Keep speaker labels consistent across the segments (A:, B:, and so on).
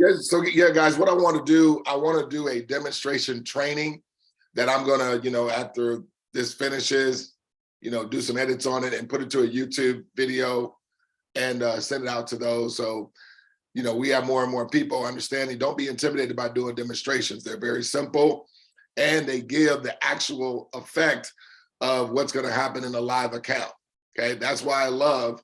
A: Yes, so yeah, guys, what I want to do a demonstration training that I'm gonna, after this finishes, do some edits on it and put it to a YouTube video and send it out to those. So, we have more and more people understanding. Don't be intimidated by doing demonstrations. They're very simple and they give the actual effect of what's going to happen in a live account. Okay, that's why I love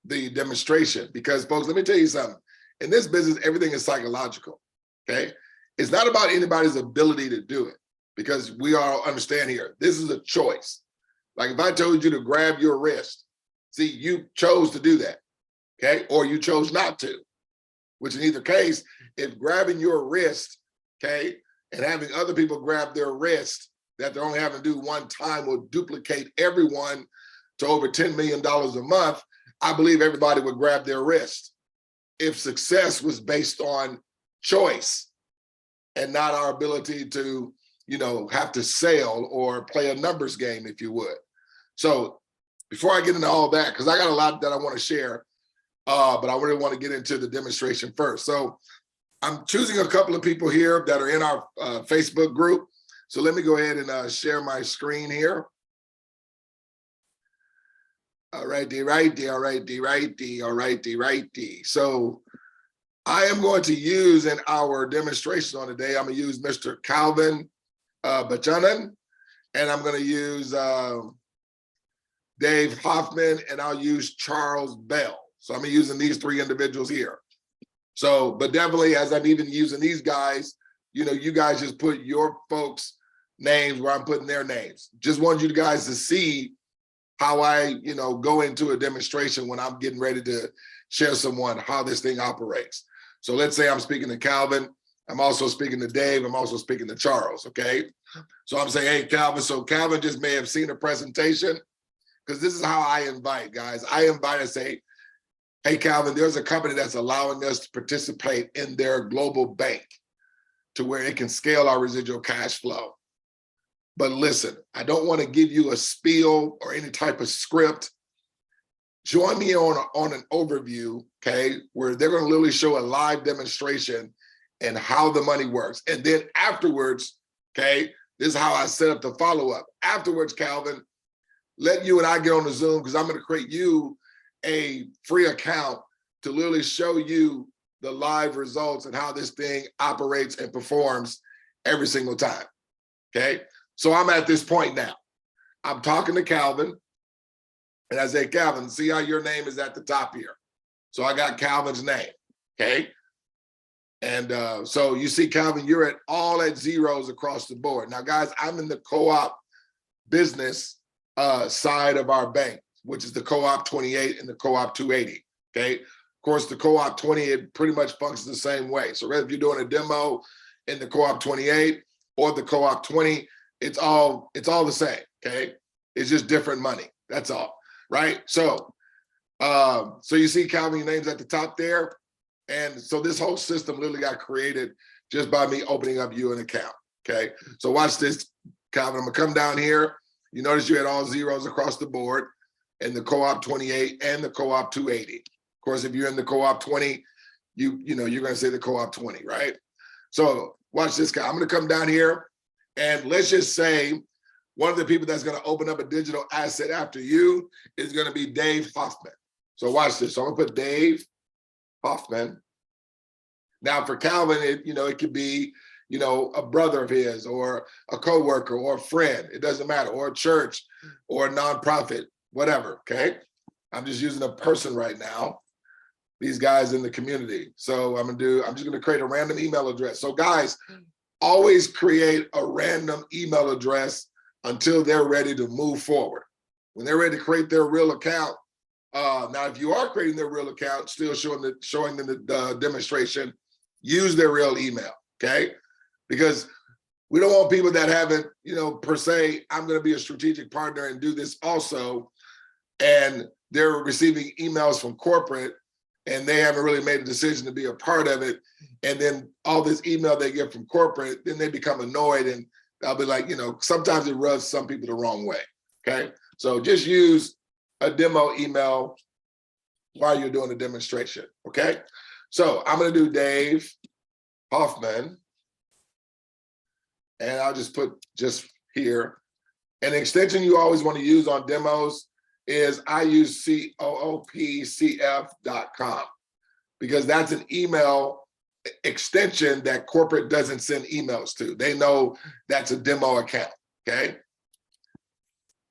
A: the demonstration, because folks, let me tell you something. In this business, everything is psychological. Okay, it's not about anybody's ability to do it, because we all understand here, this is a choice. Like if I told you to grab your wrist, see, you chose to do that, okay? Or you chose not to, which in either case, if grabbing your wrist, okay, and having other people grab their wrist that they're only having to do one time will duplicate everyone to over $10 million a month, I believe everybody would grab their wrist if success was based on choice and not our ability to, have to sell or play a numbers game, if you would. So before I get into all that, because I got a lot that I want to share, but I really want to get into the demonstration first. So I'm choosing a couple of people here that are in our Facebook group. So let me go ahead and share my screen here. All righty. So I am going to use in our demonstration on today, I'm going to use Mr. Calvin Buchanan, and I'm going to use Dave Hoffman, and I'll use Charles Bell. So I'm using these three individuals here. So, but definitely as I'm even using these guys, you guys just put your folks' names where I'm putting their names. Just want you guys to see how I, go into a demonstration when I'm getting ready to share someone how this thing operates. So let's say I'm speaking to Calvin. I'm also speaking to Dave. I'm also speaking to Charles, okay? So I'm saying, hey, Calvin. So Calvin just may have seen a presentation, because this is how I invite, guys. I invite and say, hey, Calvin, there's a company that's allowing us to participate in their global bank to where it can scale our residual cash flow. But listen, I don't want to give you a spiel or any type of script. Join me on an overview, okay, where they're going to literally show a live demonstration and how the money works. And then afterwards, okay, this is how I set up the follow-up. Afterwards, Calvin, let you and I get on the Zoom, because I'm going to create you a free account to literally show you the live results and how this thing operates and performs every single time, okay? So I'm at this point now. I'm talking to Calvin, and I say, Calvin, see how your name is at the top here? So I got Calvin's name, okay? And so you see, Calvin, you're at zeros across the board. Now, guys, I'm in the co-op business side of our bank, which is the co-op 28 and the co-op 280, okay? Of course, the co-op 20, it pretty much functions the same way. So whether you're doing a demo in the co-op 28 or the co-op 20, it's all the same, okay? It's just different money, that's all, right? So, so you see, Calvin, your name's at the top there. And so this whole system literally got created just by me opening up you an account, okay? So watch this, Calvin, I'm gonna come down here. You notice you had all zeros across the board in the co-op 28 and the co-op 280. Of course, if you're in the co-op 20, you're gonna say the co-op 20, right? So watch this guy. I'm gonna come down here, and let's just say one of the people that's gonna open up a digital asset after you is gonna be Dave Hoffman. So watch this. So I'm gonna put Dave Hoffman. Now for Calvin, it could be, a brother of his or a coworker or a friend, it doesn't matter, or a church or a nonprofit, whatever, okay? I'm just using a person right now, these guys in the community. So I'm just gonna create a random email address. So guys, always create a random email address until they're ready to move forward. When they're ready to create their real account, now if you are creating their real account, still showing them the demonstration, use their real email, okay? Because we don't want people that haven't, per se, I'm gonna be a strategic partner and do this also, and they're receiving emails from corporate and they haven't really made a decision to be a part of it. And then all this email they get from corporate, then they become annoyed, and I'll be like, sometimes it rubs some people the wrong way, okay? So just use a demo email while you're doing a demonstration, okay? So I'm going to do Dave Hoffman. And I'll just put just here. An extension you always want to use on demos is I use coopcf.com because that's an email extension that corporate doesn't send emails to. They know that's a demo account, okay?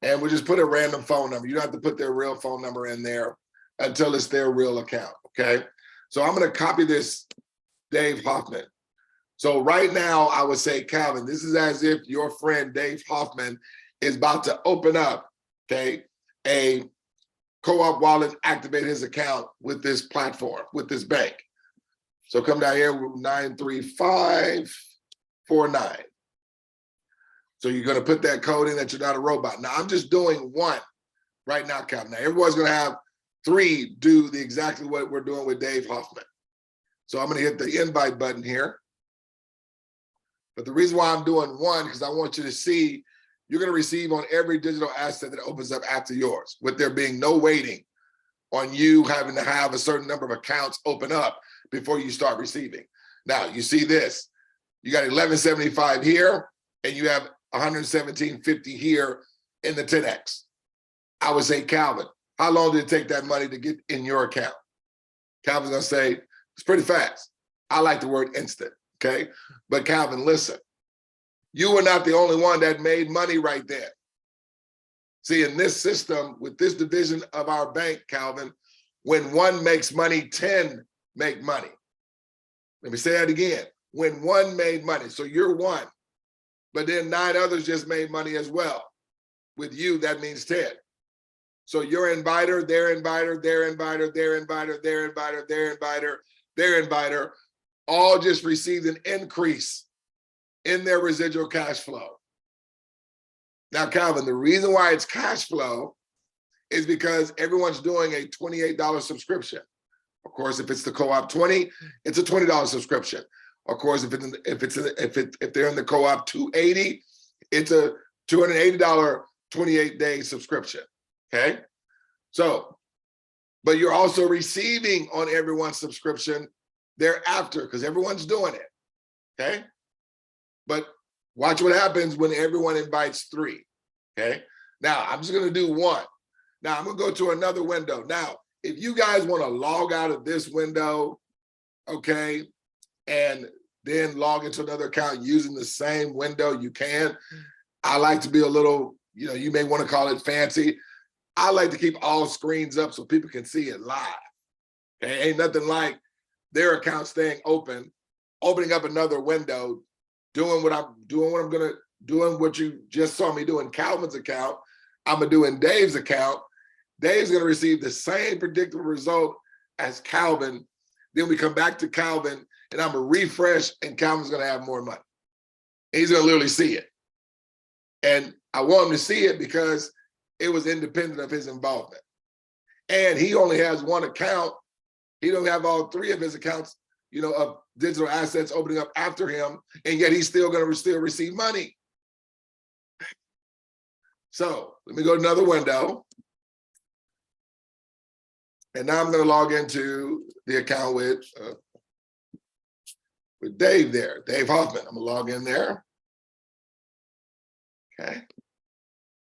A: And we just put a random phone number. You don't have to put their real phone number in there until it's their real account, okay? So I'm gonna copy this Dave Hoffman. So right now I would say, Calvin, this is as if your friend Dave Hoffman is about to open up, okay, a co-op wallet, activate his account with this platform, with this bank. So come down here with 93549. So you're gonna put that code in that you're not a robot. Now I'm just doing one right now, Calvin. Now everyone's gonna have three do exactly what we're doing with Dave Hoffman. So I'm gonna hit the invite button here. But the reason why I'm doing one, because I want you to see, you're gonna receive on every digital asset that opens up after yours, with there being no waiting on you having to have a certain number of accounts open up before you start receiving. Now, you see this, you got 1175 here, and you have 117.50 here in the 10X. I would say, Calvin, how long did it take that money to get in your account? Calvin's gonna say, it's pretty fast. I like the word instant, okay? But Calvin, listen, you were not the only one that made money right there. See, in this system, with this division of our bank, Calvin, when one makes money, 10 make money. Let me say that again. When one made money, so you're one, but then 9 others just made money as well. With you, that means 10. So your inviter, their inviter, their inviter, their inviter, their inviter, their inviter, their inviter, all just received an increase in their residual cash flow. Now, Calvin, the reason why it's cash flow is because everyone's doing a $28 subscription. Of course, if it's the co-op 20, it's a $20 subscription. Of course, if they're in the co-op 280, it's a $280 28-day subscription. Okay, so, but you're also receiving on everyone's subscription thereafter because everyone's doing it. Okay, but watch what happens when everyone invites 3. Okay, now I'm just going to do 1. Now I'm going to go to another window. Now, if you guys want to log out of this window, okay, and then log into another account using the same window, you can. I like to be a little, you may want to call it fancy. I like to keep all screens up so people can see it live. Okay, ain't nothing like their account staying open, opening up another window, doing what you just saw me do in Calvin's account. I'm gonna do in Dave's account. Dave's gonna receive the same predictable result as Calvin. Then we come back to Calvin and I'm gonna refresh and Calvin's gonna have more money. He's gonna literally see it. And I want him to see it because it was independent of his involvement. And he only has one account. He don't have all 3 of his accounts, of digital assets opening up after him, and yet he's still gonna receive money. So let me go to another window. And now I'm gonna log into the account with Dave there, Dave Hoffman. I'm gonna log in there. Okay.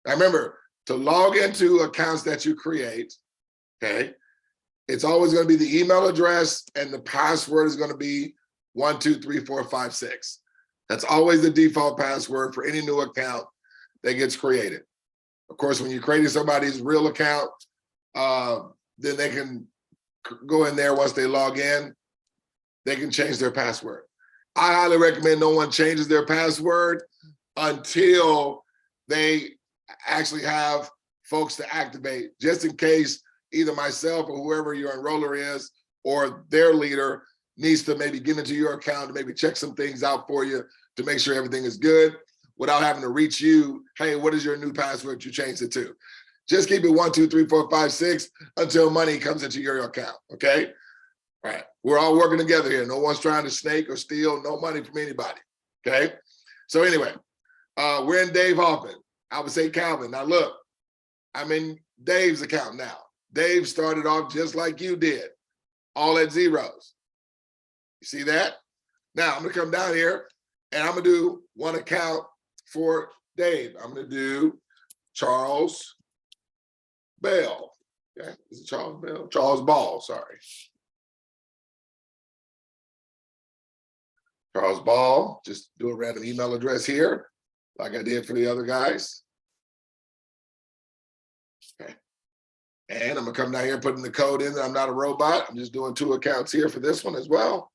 A: Now remember, to log into accounts that you create, okay, it's always going to be the email address and the password is going to be 123456. That's always the default password for any new account that gets created. Of course, when you're creating somebody's real account, then they can go in there once they log in, they can change their password. I highly recommend no one changes their password until they actually have folks to activate, just in case either myself or whoever your enroller is or their leader needs to maybe get into your account and maybe check some things out for you to make sure everything is good without having to reach you. Hey, what is your new password you changed it to? Just keep it 123456 until money comes into your account, okay? All right, we're all working together here. No one's trying to snake or steal no money from anybody, okay? So anyway, we're in Dave Hoffman. I would say Calvin. Now look, I'm in Dave's account now. Dave started off just like you did, all at zeros. You see that? Now I'm gonna come down here and I'm gonna do one account for Dave. I'm gonna do Charles Bell. Okay, is it Charles Bell? Charles Ball, sorry. Charles Ball, just do a random email address here, like I did for the other guys. Okay. And I'm gonna come down here and put in the code in. I'm not a robot. I'm just doing 2 accounts here for this one as well.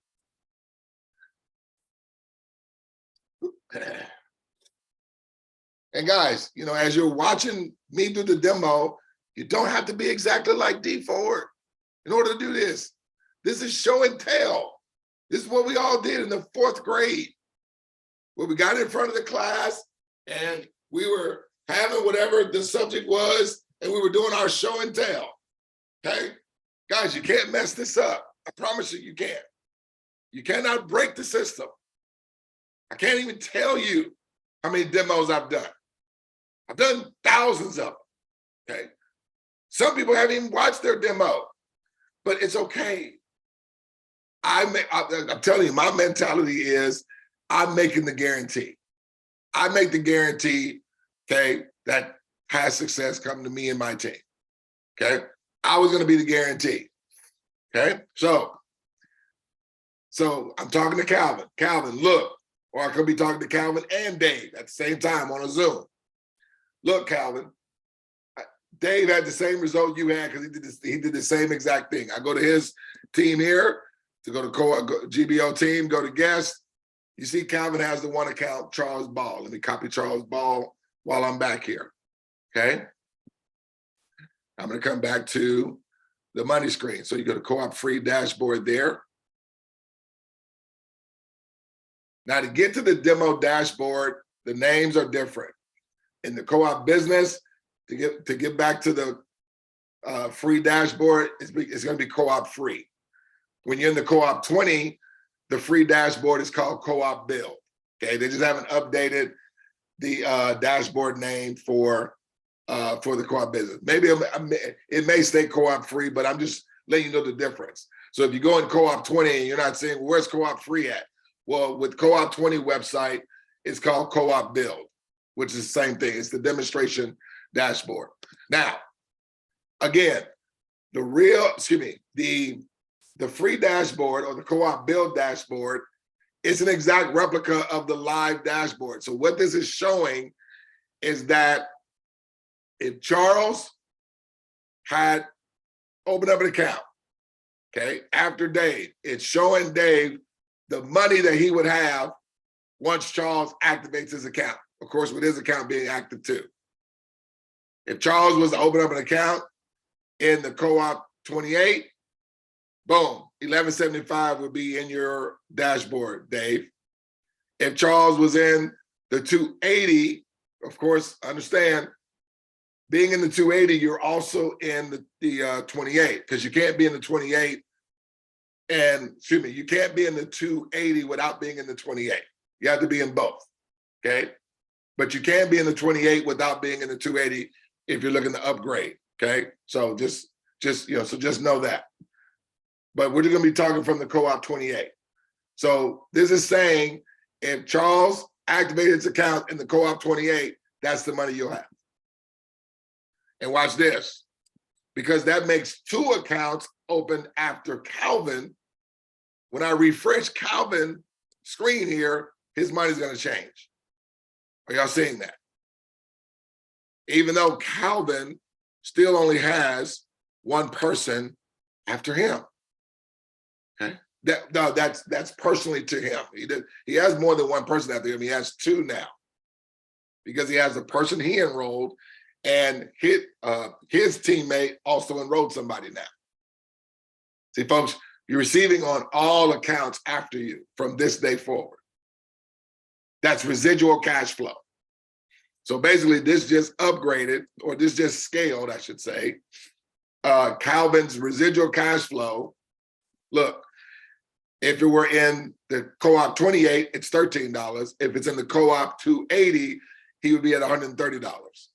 A: And guys, you know, as you're watching me do the demo, you don't have to be exactly like D Ford in order to do this. This is show and tell. This is what we all did in the 4th grade, where we got in front of the class and we were having whatever the subject was, and we were doing our show and tell. Okay, guys, you can't mess this up. I promise you, you can't. You cannot break the system. I can't even tell you how many demos I've done. I've done thousands of them, okay? Some people haven't even watched their demo, but it's okay. I'm telling you, my mentality is I'm making the guarantee. I make the guarantee, okay, that has success come to me and my team, okay? I was gonna be the guarantee, okay? So I'm talking to Calvin. Calvin, look, or I could be talking to Calvin and Dave at the same time on a Zoom. Look, Calvin, Dave had the same result you had because he did the same exact thing. I go to his team here, to go to GBO team, go to guest. You see Calvin has the one account, Charles Ball. Let me copy Charles Ball while I'm back here, okay? I'm gonna come back to the money screen. So you go to Co-op Free dashboard there. Now to get to the demo dashboard, the names are different. In the Co-op business, to get back to the free dashboard, it's gonna be Co-op Free. When you're in the Co-op 20, the free dashboard is called Co-op Build. Okay, they just haven't updated the dashboard name for the Co-op business. Maybe it may stay Co-op Free, but I'm just letting you know the difference. So if you go in Co-op 20 and you're not saying, where's Co-op Free at? Well, with Co-op 20 website, it's called Co-op Build, which is the same thing. It's the demonstration dashboard. Now, again, the free dashboard or the Co-op Build dashboard is an exact replica of the live dashboard. So what this is showing is that if Charles had opened up an account, okay, after Dave, it's showing Dave the money that he would have once Charles activates his account. Of course, with his account being active too. If Charles was to open up an account in the Co-op 28, boom, 1175 would be in your dashboard, Dave. If Charles was in the 280, of course, understand, being in the 280, you're also in the 28, because you can't be in the 28 and, excuse me, you can't be in the 280 without being in the 28. You have to be in both, okay? But you can be in the 28 without being in the 280 if you're looking to upgrade, okay? So just know that. But we're gonna be talking from the Co-op 28. So this is saying if Charles activated his account in the Co-op 28, that's the money you'll have. And watch this, because that makes 2 accounts open after Calvin. When I refresh Calvin's screen here, his money's gonna change. Are y'all seeing that? Even though Calvin still only has 1 person after him. Okay, that's personally to him. He has more than 1 person after him. He has 2 now, because he has a person he enrolled, and his teammate also enrolled somebody now. See, folks, you're receiving on all accounts after you from this day forward. That's residual cash flow. So basically, this just upgraded, or this just scaled, I should say, Calvin's residual cash flow. Look, if it were in the Co-op 28, it's $13. If it's in the Co-op 280, he would be at $130.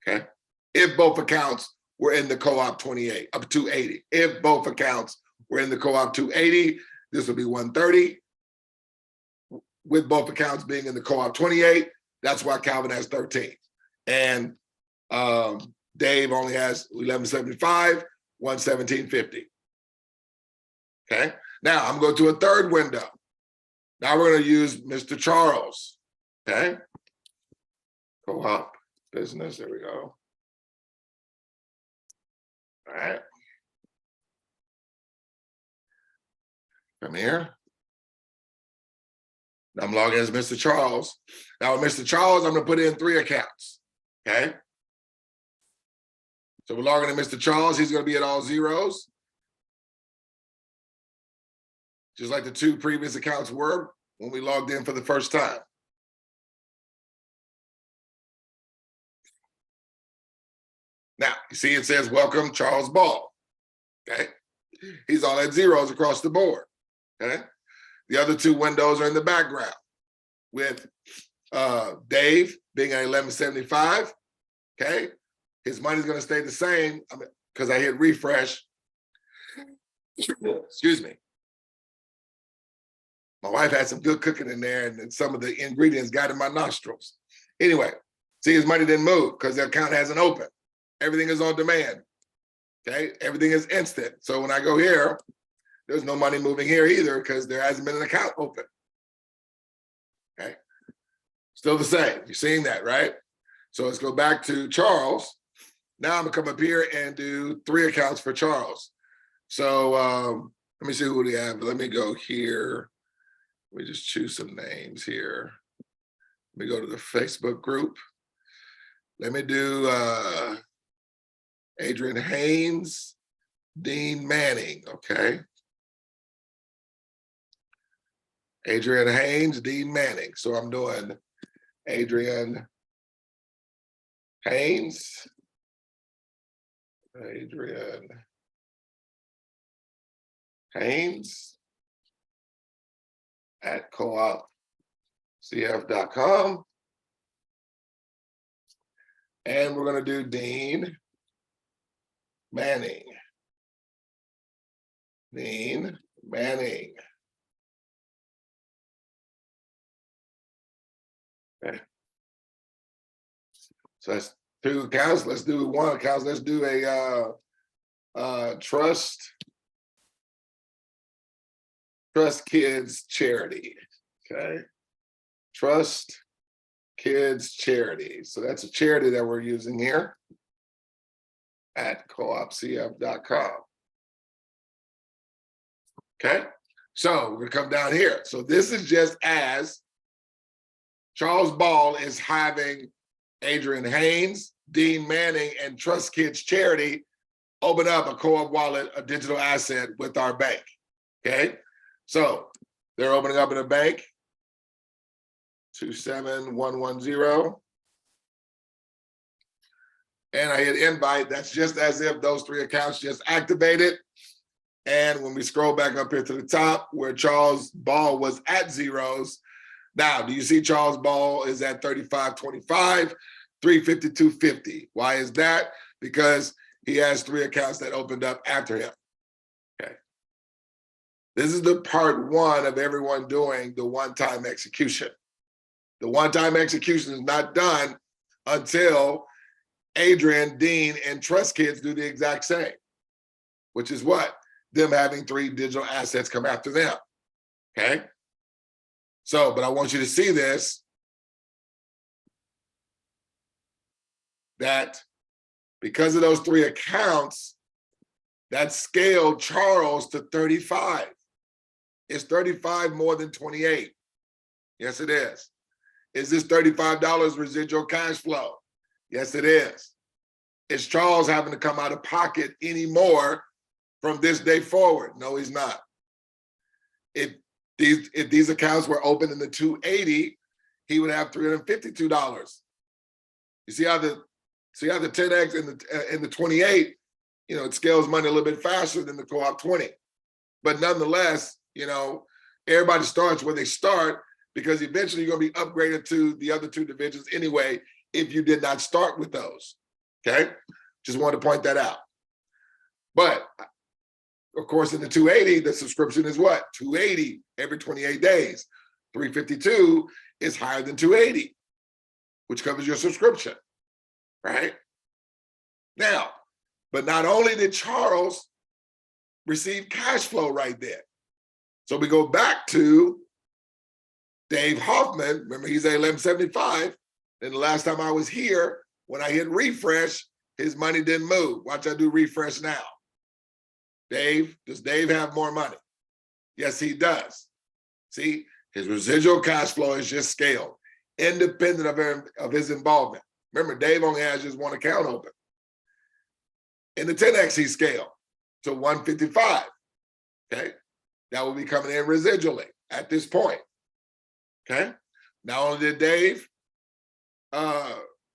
A: Okay, if both accounts were in the Co-op 28 up 280. If both accounts were in the Co-op 280, this will be 130 with both accounts being in the co-op 28. That's why Calvin has 13. And Dave only has 1175, 117.50. Okay, now I'm going to a third window. Now we're going to use Mr. Charles. Okay, co-op business, there we go. All right. Come here. I'm logging as Mr. Charles. Now with Mr. Charles, I'm going to put in 3 accounts. Okay. So we're logging in Mr. Charles. He's going to be at all zeros. Just like the 2 previous accounts were when we logged in for the first time. Now, you see it says, welcome Charles Ball. Okay. He's all at zeros across the board. Okay. The other 2 windows are in the background with Dave being at 1175. Okay. His money's going to stay the same because I hit refresh. Excuse me. My wife had some good cooking in there and some of the ingredients got in my nostrils. Anyway, see, his money didn't move because the account hasn't opened. Everything is on demand. Okay. Everything is instant. So when I go here, there's no money moving here either because there hasn't been an account open. Okay. Still the same. You're seeing that, right? So let's go back to Charles. Now I'm gonna come up here and do 3 accounts for Charles. So let me see who we have. Let me go here. Let me just choose some names here. Let me go to the Facebook group. Let me do Adrian Haynes, Dean Manning, okay? Adrian Haynes, Dean Manning. So I'm doing Adrian Haynes, Adrian Haynes at coopcf.com. And we're going to do Dean Manning. Dean Manning. Okay. So that's 2 accounts. Let's do 1 account. Let's do a Trust Kids Charity. Okay. Trust Kids Charity. So that's a charity that we're using here at coopcf.com. Okay. So we're going to come down here. So this is just as Charles Ball is having Adrian Haynes, Dean Manning, and Trust Kids Charity open up a co-op wallet, a digital asset with our bank. Okay. So they're opening up in a bank. 27110. And I hit invite. That's just as if those 3 accounts just activated. And when we scroll back up here to the top where Charles Ball was at zeros, now do you see Charles Ball is at 35.25, 352.50. Why is that? Because he has 3 accounts that opened up after him. Okay. This is the part 1 of everyone doing the one-time execution. The one-time execution is not done until Adrian, Dean, and Trust Kids do the exact same, which is what? Them having 3 digital assets come after them, okay? So, but I want you to see this, that because of those 3 accounts, that scaled Charles to 35. It's 35 more than 28. Yes, it is. Is this $35 residual cash flow? Yes, it is. Is Charles having to come out of pocket anymore from this day forward? No, he's not. If these accounts were open in the 280, he would have $352. You see how the 10X and the 28, you know, it scales money a little bit faster than the co-op 20. But nonetheless, you know, everybody starts where they start because eventually you're going to be upgraded to the other 2 divisions anyway if you did not start with those. Okay, just wanted to point that out. But of course, in the 280, the subscription is what? 280 every 28 days. 352 is higher than 280, which covers your subscription, right? Now, but not only did Charles receive cash flow right there. So we go back to Dave Hoffman. Remember, he's at 1175. And the last time I was here, when I hit refresh, his money didn't move. Watch I do refresh now. Dave, does Dave have more money? Yes, he does. See, his residual cash flow is just scaled, independent of his involvement. Remember, Dave only has just one account open. In the 10X, he scaled to 155, okay? That will be coming in residually at this point, okay? Not only did Dave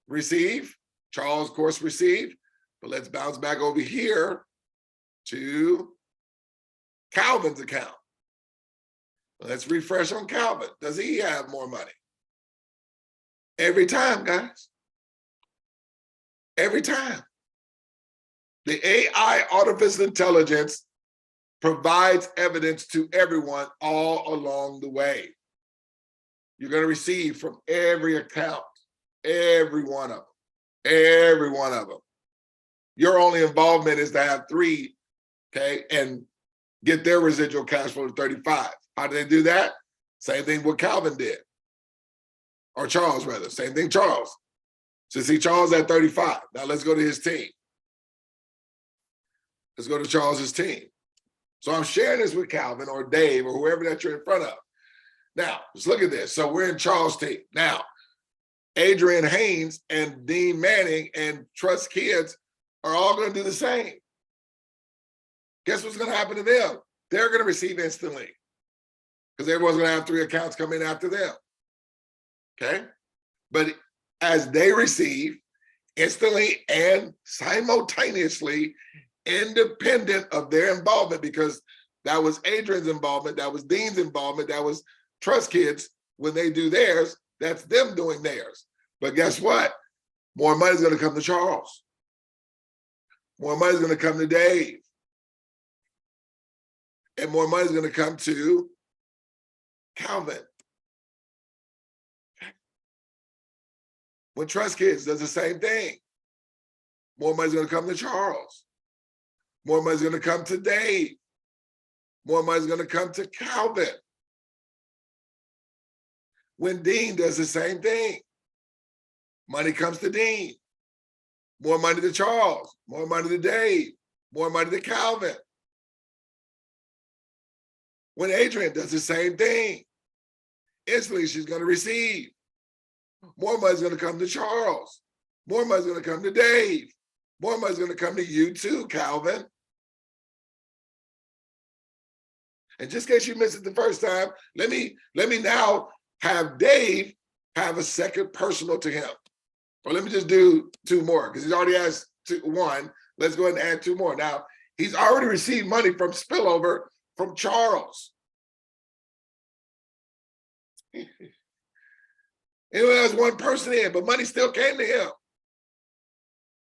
A: receive, Charles, of course, received, but let's bounce back over here to Calvin's account. Let's refresh on Calvin. Does he have more money? Every time, guys. Every time. The AI, artificial intelligence, provides evidence to everyone all along the way. You're going to receive from every account, every one of them, every one of them. Your only involvement is to have 3, okay, and get their residual cash flow to 35. How do they do that? Same thing what Calvin did, or Charles rather, same thing Charles. So see Charles at 35. Now let's go to his team. Let's go to Charles's team. So I'm sharing this with Calvin or Dave or whoever that you're in front of. Now, let's look at this. So we're in Charles' team. Now, Adrian Haynes and Dean Manning and Trust Kids are all going to do the same. Guess what's going to happen to them? They're going to receive instantly because everyone's going to have 3 accounts come in after them. Okay? But as they receive instantly and simultaneously, independent of their involvement, because that was Adrian's involvement, that was Dean's involvement, that was Trust Kids. When they do theirs, that's them doing theirs. But guess what? More money is going to come to Charles. More money is going to come to Dave. And more money is going to come to Calvin. When Trust Kids does the same thing, more money is going to come to Charles. More money is going to come to Dave. More money is going to come to Calvin. When Dean does the same thing, money comes to Dean. More money to Charles. More money to Dave. More money to Calvin. When Adrian does the same thing, instantly she's going to receive. More money is going to come to Charles. More money is going to come to Dave. More money is going to come to you too, Calvin. And just in case you missed it the first time, let me now have Dave have a second personal to him. Or let me just do 2 more because he's already asked 1. Let's go ahead and add 2 more. Now, he's already received money from spillover from Charles. He only has 1 person in, but money still came to him.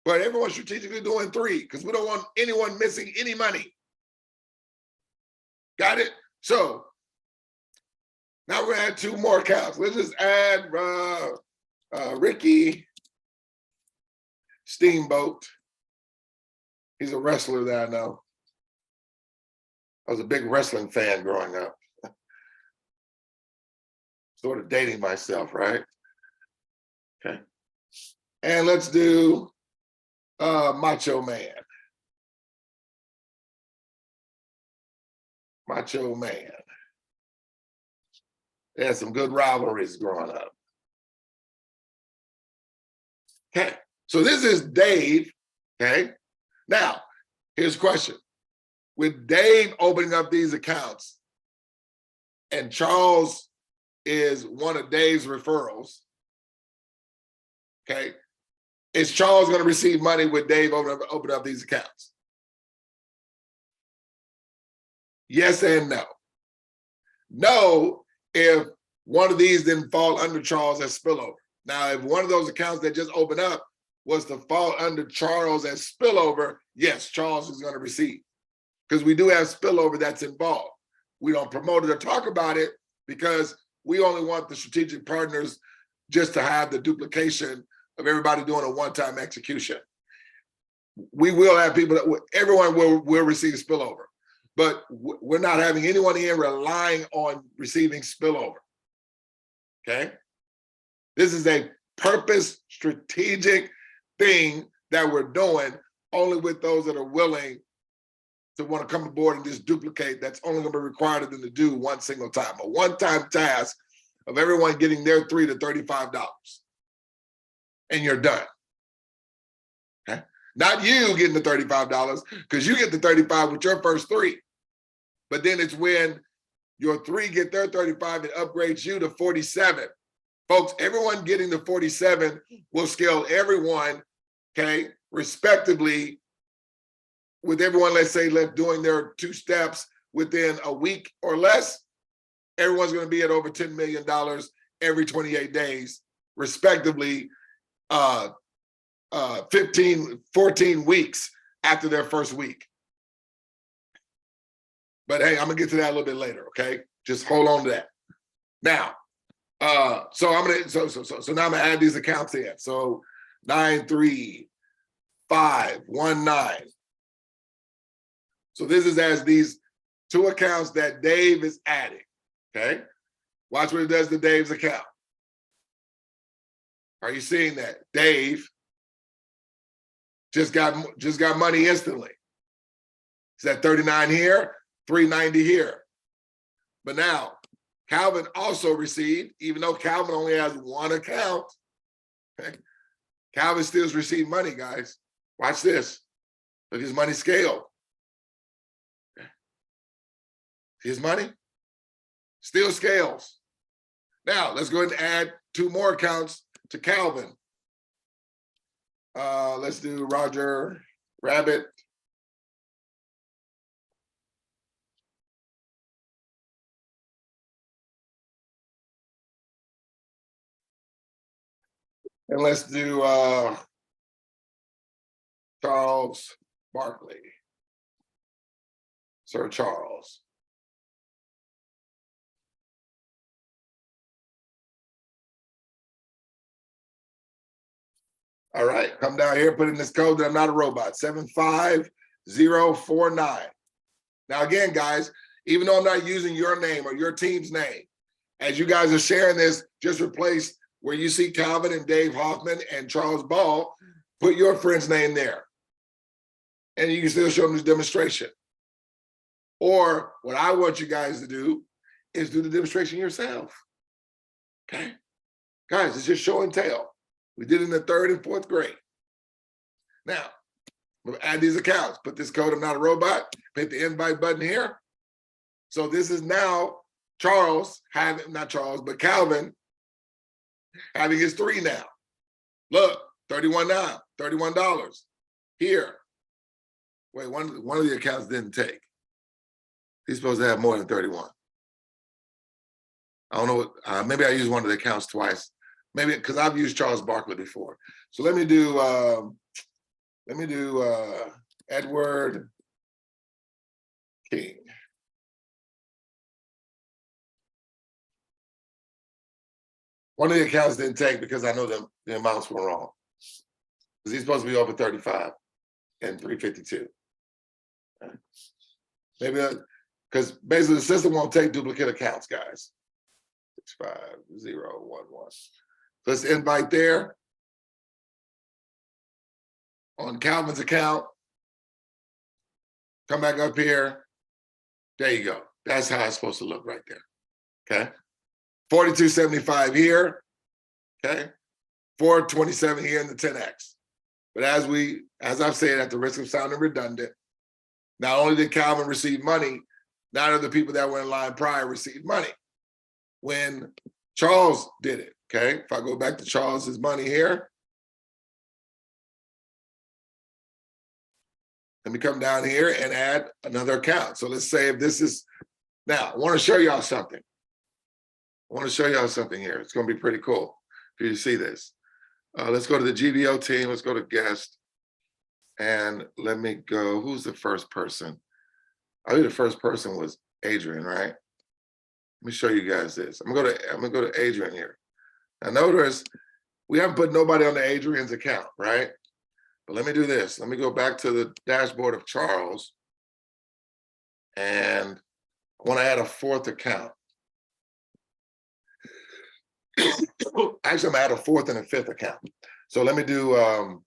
A: But everyone's strategically doing 3 because we don't want anyone missing any money. Got it? So now we're gonna add 2 more accounts. Let's just add Ricky Steamboat. He's a wrestler that I know. I was a big wrestling fan growing up. Sort of dating myself, right? Okay. And let's do Macho Man. Macho Man. They had some good rivalries growing up. Okay, so this is Dave, okay? Now, here's a question. With Dave opening up these accounts, and Charles is one of Dave's referrals, okay? Is Charles going to receive money with Dave open up these accounts? Yes and no. No, if one of these didn't fall under Charles as spillover. Now, if one of those accounts that just opened up was to fall under Charles as spillover, yes, Charles is going to receive because we do have spillover that's involved. We don't promote it or talk about it because we only want the strategic partners just to have the duplication of everybody doing a one-time execution. We will have people that everyone will receive spillover, but we're not having anyone in relying on receiving spillover. Okay, this is a purpose strategic thing that we're doing only with those that are willing to want to come aboard and just duplicate. That's only going to be required of them to do one single time, a one-time task of everyone getting their $3 to $35, and you're done. Okay, not you getting the $35 because you get the 35 with your first 3, but then it's when your 3 get their 35 and upgrades you to 47. Folks, everyone getting the 47 will scale everyone, okay, respectively, with everyone, let's say, doing their 2 steps within a week or less. Everyone's going to be at over $10 million every 28 days, respectively, 14 weeks after their first week. But hey, I'm gonna get to that a little bit later, okay? Just hold on to that. Now, so now I'm gonna add these accounts in. So 93519. So this is as these 2 accounts that Dave is adding. Okay, watch what it does to Dave's account. Are you seeing that? Dave just got money instantly. He's at 39 here, 390 here. But now Calvin also received, even though Calvin only has 1 account, okay, Calvin still received money, guys. Watch this. Look at his money scale. Okay. His money still scales. Now, let's go ahead and add 2 more accounts to Calvin. Let's do Roger Rabbit. And let's do Charles Barkley. Sir Charles. All right, come down here, put in this code that I'm not a robot, 75049. Now again, guys, even though I'm not using your name or your team's name, as you guys are sharing this, just replace where you see Calvin and Dave Hoffman and Charles Ball, put your friend's name there. And you can still show them this demonstration. Or what I want you guys to do is do the demonstration yourself. Okay? Guys, it's just show and tell. We did it in the 3rd and 4th grade. Now, we'll add these accounts. Put this code, I'm not a robot. Hit the invite button here. So this is now Charles having, not Charles, but Calvin having his 3 now. Look, 31 now, $31 here. Wait, one of the accounts didn't take. He's supposed to have more than 31. I don't know what, maybe I used one of the accounts twice. Maybe because I've used Charles Barkley before. So let me do Edward King. One of the accounts didn't take because I know the amounts were wrong. Because he's supposed to be over 35 and 352. Maybe because basically the system won't take duplicate accounts, guys. 65011. Let's invite there on Calvin's account. Come back up here. There you go. That's how it's supposed to look right there. Okay. 4275 here. Okay. 427 here in the 10X. But as I've said, at the risk of sounding redundant, not only did Calvin receive money, 9 of the people that were in line prior received money when Charles did it. Okay, if I go back to Charles's money here, let me come down here and add another account. So let's say if this is, now I want to show y'all something. I want to show y'all something here. It's going to be pretty cool for you to see this. Let's go to the GBO team. Let's go to guest. And let me go, who's the first person? I think the first person was Adrian, right? Let me show you guys this. I'm gonna go to Adrian here. Now notice we haven't put nobody on the Adrian's account, right? But let me do this. Let me go back to the dashboard of Charles, and I want to add a fourth account. Actually, I'm gonna add a fourth and a fifth account. So let me do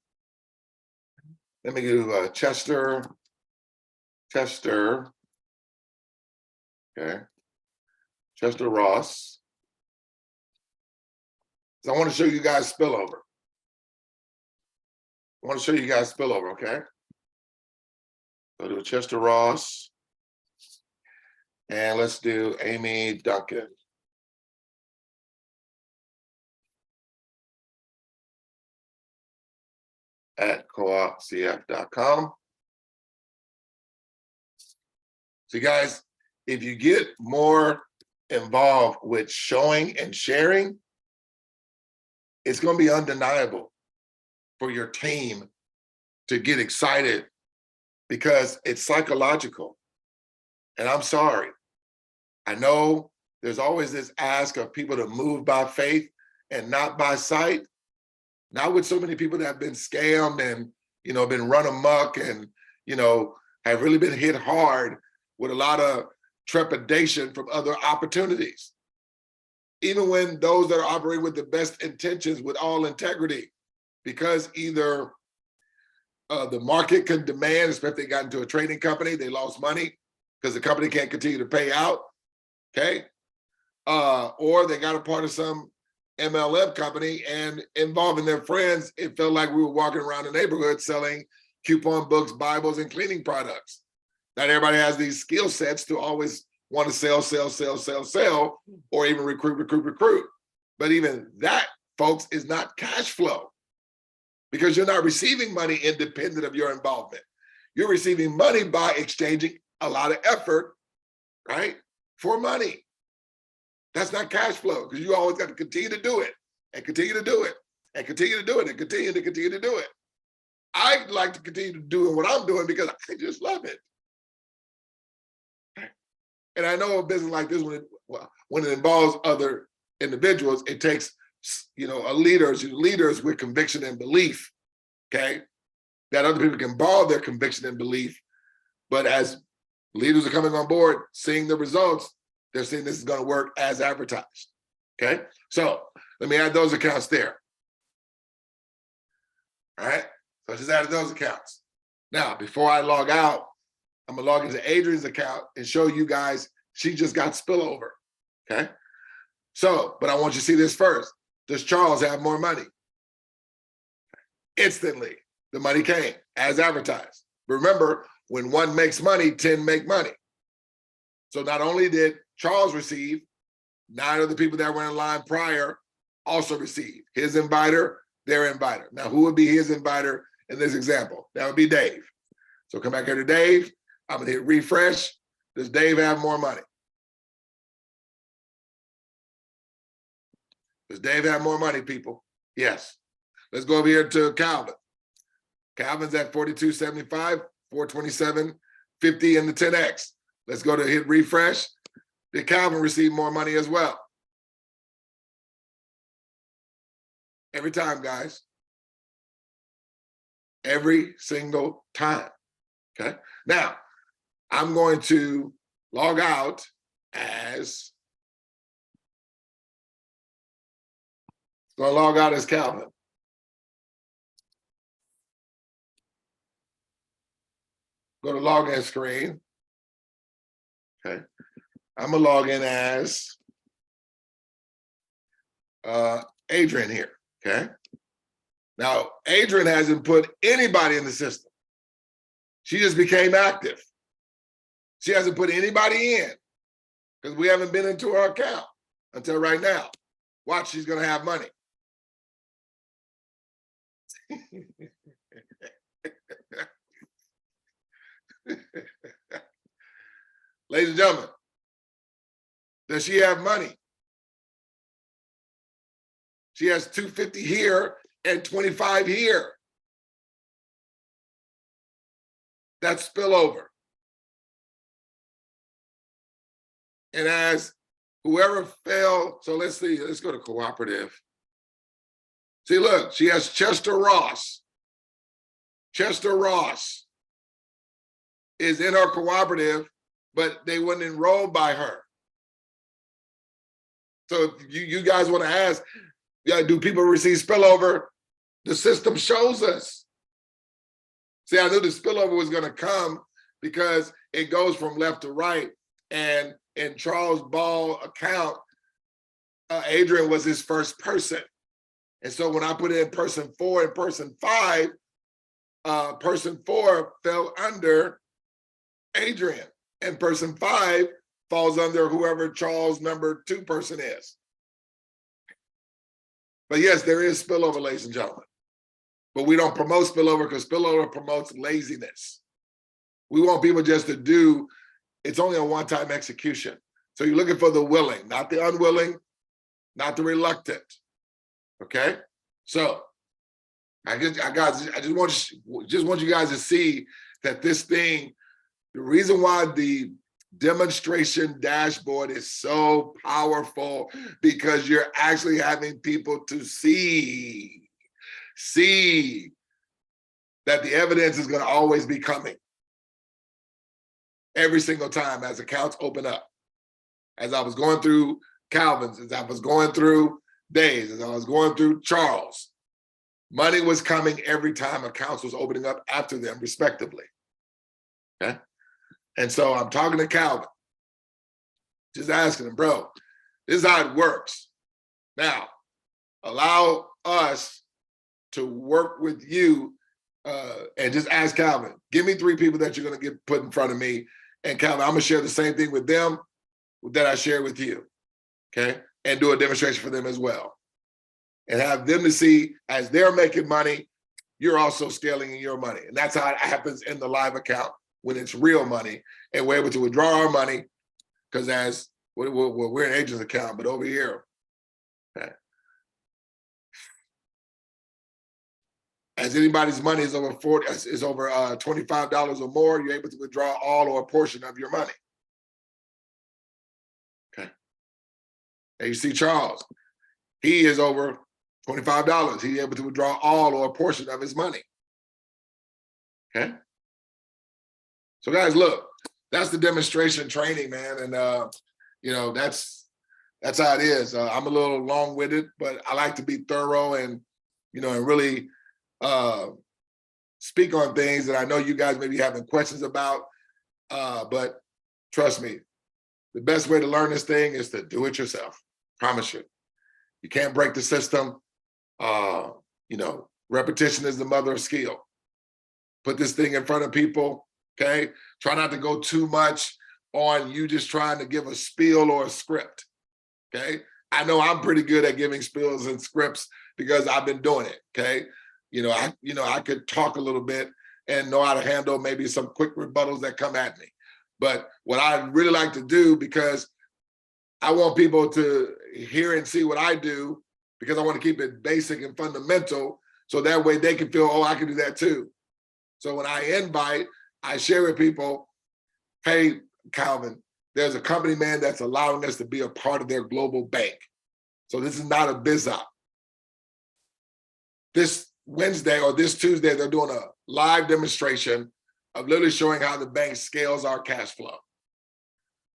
A: Chester, okay, Chester Ross. So I want to show you guys spillover. Okay? Go to Chester Ross, and let's do Amy Duncan. At coopcf.com. So guys, if you get more involved with showing and sharing, it's going to be undeniable for your team to get excited, because it's psychological. And I'm sorry, I know there's always this ask of people to move by faith and not by sight. Not with so many people that have been scammed and, been run amok and, have really been hit hard with a lot of trepidation from other opportunities. Even when those that are operating with the best intentions, with all integrity, because either the market can demand, especially if they got into a trading company, they lost money because the company can't continue to pay out, okay? Or they got a part of some MLM company, and involving their friends, it felt like we were walking around the neighborhood selling coupon books, Bibles, and cleaning products. Not everybody has these skill sets to always want to sell, or even recruit. But even that, folks, is not cash flow, because you're not receiving money independent of your involvement. You're receiving money by exchanging a lot of effort, right, for money. That's not cash flow, because you always got to continue to do it and continue to do it and continue to do it and continue to do it. I like to continue doing what I'm doing because I just love it. And I know a business like this, when it involves other individuals, it takes leaders with conviction and belief, okay, that other people can borrow their conviction and belief. But as leaders are coming on board, seeing the results, they're saying this is going to work as advertised. Okay, so let me add those accounts there. All right, so I just added those accounts. Now, before I log out, I'm gonna log into Adrian's account and show you guys she just got spillover. Okay, so, but I want you to see this first. Does Charles have more money? Instantly, the money came as advertised. Remember, when one makes money, 10 make money. So not only did Charles receive, 9 of the people that were in line prior also received. His inviter, their inviter. Now, who would be his inviter in this example? That would be Dave. So come back here to Dave. I'm gonna hit refresh. Does Dave have more money? Does Dave have more money, people? Yes. Let's go over here to Calvin. Calvin's at 42.75, 427.50 in the 10X. Let's go to hit refresh. Did Calvin receive more money as well? Every time, guys. Every single time. Okay. Now, I'm going to log out as Calvin. Go to login screen. Okay. I'm gonna log in as Adrian here. Okay. Now, Adrian hasn't put anybody in the system. She just became active. She hasn't put anybody in because we haven't been into her account until right now. Watch, she's gonna have money. Ladies and gentlemen, does she have money? She has 250 here and 25 here. That's spillover. And as whoever fell, so let's see, let's go to cooperative. See, look, she has Chester Ross. Chester Ross is in our cooperative, but they wouldn't enroll by her. So if you guys want to ask, yeah, do people receive spillover? The system shows us. See, I knew the spillover was going to come because it goes from left to right. And in Charles Ball account, Adrian was his first person. And so when I put in person 4 and person 5, person 4 fell under Adrian, and person 5 falls under whoever Charles number 2 person is. But yes, there is spillover, ladies and gentlemen. But we don't promote spillover because spillover promotes laziness. We want people just to do, it's only a one-time execution. So you're looking for the willing, not the unwilling, not the reluctant. Okay? So I just want you guys to see that this thing, the reason why the demonstration dashboard is so powerful, because you're actually having people to see that the evidence is going to always be coming every single time as accounts open up. As I was going through Calvin's, as I was going through Days, as I was going through Charles, money was coming every time accounts was opening up after them, respectively. Okay? And so I'm talking to Calvin, just asking him, bro, this is how it works. Now, allow us to work with you and just ask Calvin, give me 3 people that you're going to get put in front of me. And Calvin, I'm going to share the same thing with them that I share with you. Okay? And do a demonstration for them as well. And have them to see as they're making money, you're also scaling in your money. And that's how it happens in the live account when it's real money. And we're able to withdraw our money because as we're an agent's account, but over here, okay, as anybody's money is over $25 or more, you're able to withdraw all or a portion of your money. Okay. And you see Charles, he is over $25. He's able to withdraw all or a portion of his money. Okay. So guys, look, that's the demonstration training, man. And you know, that's how it is. I'm a little long-winded, but I like to be thorough and, you know, and really speak on things that I know you guys may be having questions about. But trust me, the best way to learn this thing is to do it yourself. Promise you. You can't break the system. You know, repetition is the mother of skill. Put this thing in front of people, okay? Try not to go too much on you just trying to give a spiel or a script, okay? I know I'm pretty good at giving spiels and scripts because I've been doing it, okay? I could talk a little bit and know how to handle maybe some quick rebuttals that come at me. But what I really like to do, because I want people to hear and see what I do, because I want to keep it basic and fundamental, so that way they can feel, oh, I can do that too. So when I invite, I share with people, hey, Calvin, there's a company, man, that's allowing us to be a part of their global bank. So this is not a biz op. This Wednesday or this Tuesday, they're doing a live demonstration of literally showing how the bank scales our cash flow.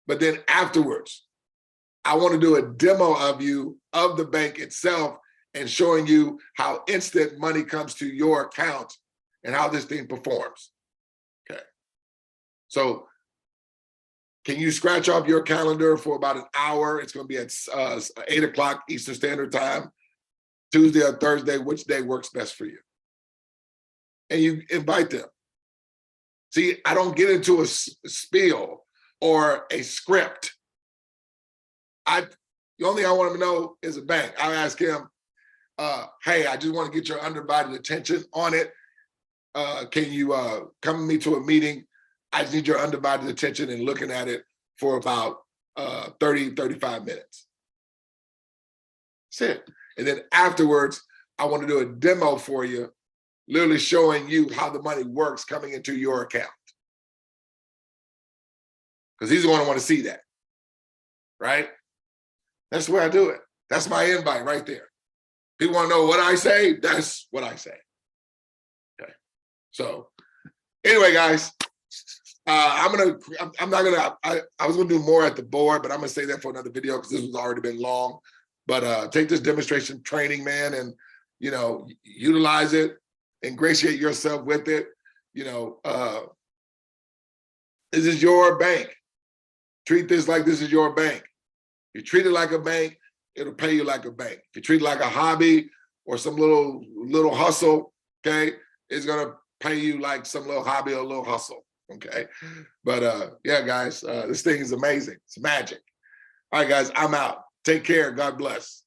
A: But then afterwards, I want to do a demo of you of the bank itself and showing you how instant money comes to your account and how this thing performs. Okay. So can you scratch off your calendar for about an hour? It's going to be at 8 o'clock Eastern Standard Time, Tuesday or Thursday, which day works best for you? And you invite them. See, I don't get into a spiel or a script. The only thing I want him to know is a bank. I'll ask him, hey, I just want to get your undivided attention on it. Can you come with me to a meeting? I just need your undivided attention and looking at it for about 30, 35 minutes. That's it. And then afterwards, I want to do a demo for you, literally showing you how the money works coming into your account. Because he's going to want to see that. right? That's the way I do it. That's my invite right there. People want to know what I say, that's what I say. Okay. So anyway, guys, I was gonna do more at the board, but I'm gonna say that for another video because this has already been long. But take this demonstration training, man, and utilize it, ingratiate yourself with it. This is your bank. Treat this like this is your bank. You treat it like a bank, it'll pay you like a bank. If you treat it like a hobby or some little hustle, okay, it's gonna pay you like some little hobby or a little hustle, okay? But yeah, guys, this thing is amazing. It's magic. All right, guys, I'm out. Take care. God bless.